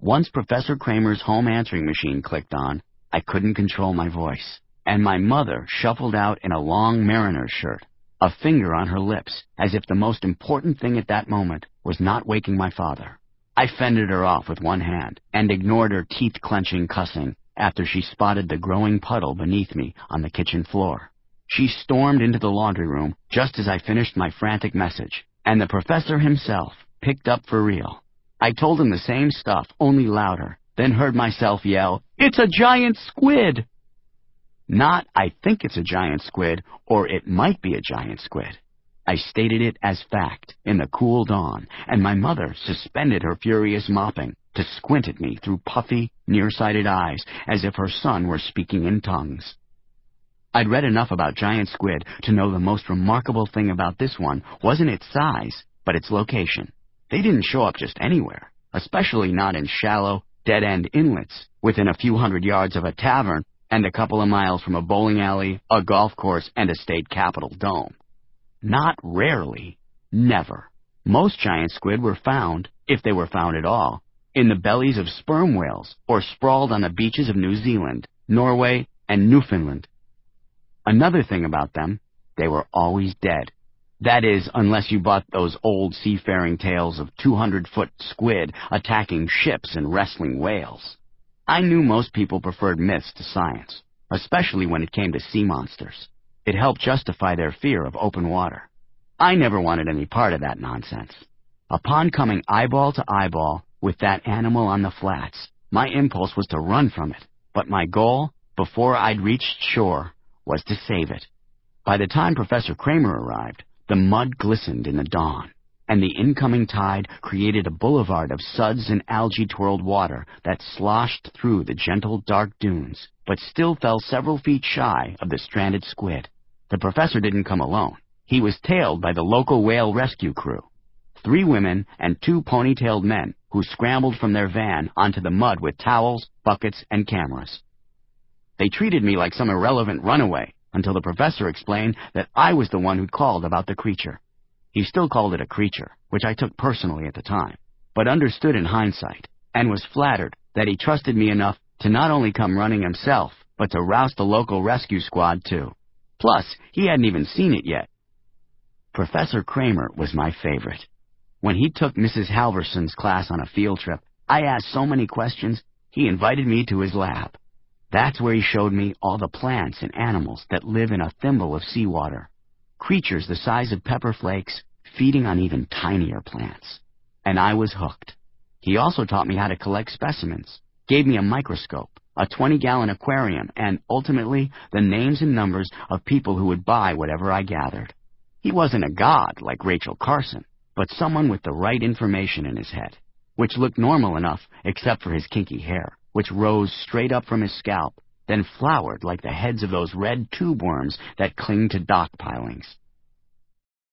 Once Professor Kramer's home answering machine clicked on, I couldn't control my voice, and my mother shuffled out in a long mariner's shirt, a finger on her lips, as if the most important thing at that moment was not waking my father. I fended her off with one hand and ignored her teeth-clenching cussing after she spotted the growing puddle beneath me on the kitchen floor. She stormed into the laundry room just as I finished my frantic message, and the professor himself picked up for real. I told him the same stuff, only louder, then heard myself yell, "It's a giant squid!" Not, "I think it's a giant squid," or "it might be a giant squid." I stated it as fact in the cool dawn, and my mother suspended her furious mopping to squint at me through puffy, nearsighted eyes as if her son were speaking in tongues. I'd read enough about giant squid to know the most remarkable thing about this one wasn't its size, but its location. They didn't show up just anywhere, especially not in shallow, dead-end inlets within a few hundred yards of a tavern and a couple of miles from a bowling alley, a golf course, and a state capitol dome. Not rarely, never. Most giant squid were found, if they were found at all, in the bellies of sperm whales or sprawled on the beaches of New Zealand, Norway, and Newfoundland. Another thing about them, they were always dead. That is, unless you bought those old seafaring tales of 200-foot squid attacking ships and wrestling whales. I knew most people preferred myths to science, especially when it came to sea monsters. It helped justify their fear of open water. I never wanted any part of that nonsense. Upon coming eyeball to eyeball with that animal on the flats, my impulse was to run from it, but my goal, before I'd reached shore, was to save it. By the time Professor Kramer arrived, the mud glistened in the dawn, and the incoming tide created a boulevard of suds and algae-twirled water that sloshed through the gentle, dark dunes, but still fell several feet shy of the stranded squid. The professor didn't come alone. He was tailed by the local whale rescue crew, 3 women and 2 ponytailed men who scrambled from their van onto the mud with towels, buckets, and cameras. They treated me like some irrelevant runaway until the professor explained that I was the one who'd called about the creature. He still called it a creature, which I took personally at the time, but understood in hindsight, and was flattered that he trusted me enough to not only come running himself, but to rouse the local rescue squad too. Plus, he hadn't even seen it yet. Professor Kramer was my favorite. When he took Mrs. Halverson's class on a field trip, I asked so many questions, he invited me to his lab. That's where he showed me all the plants and animals that live in a thimble of seawater. Creatures the size of pepper flakes, feeding on even tinier plants. And I was hooked. He also taught me how to collect specimens, gave me a microscope, a 20-gallon aquarium, and, ultimately, the names and numbers of people who would buy whatever I gathered. He wasn't a god like Rachel Carson, but someone with the right information in his head, which looked normal enough except for his kinky hair, which rose straight up from his scalp, then flowered like the heads of those red tube worms that cling to dock pilings.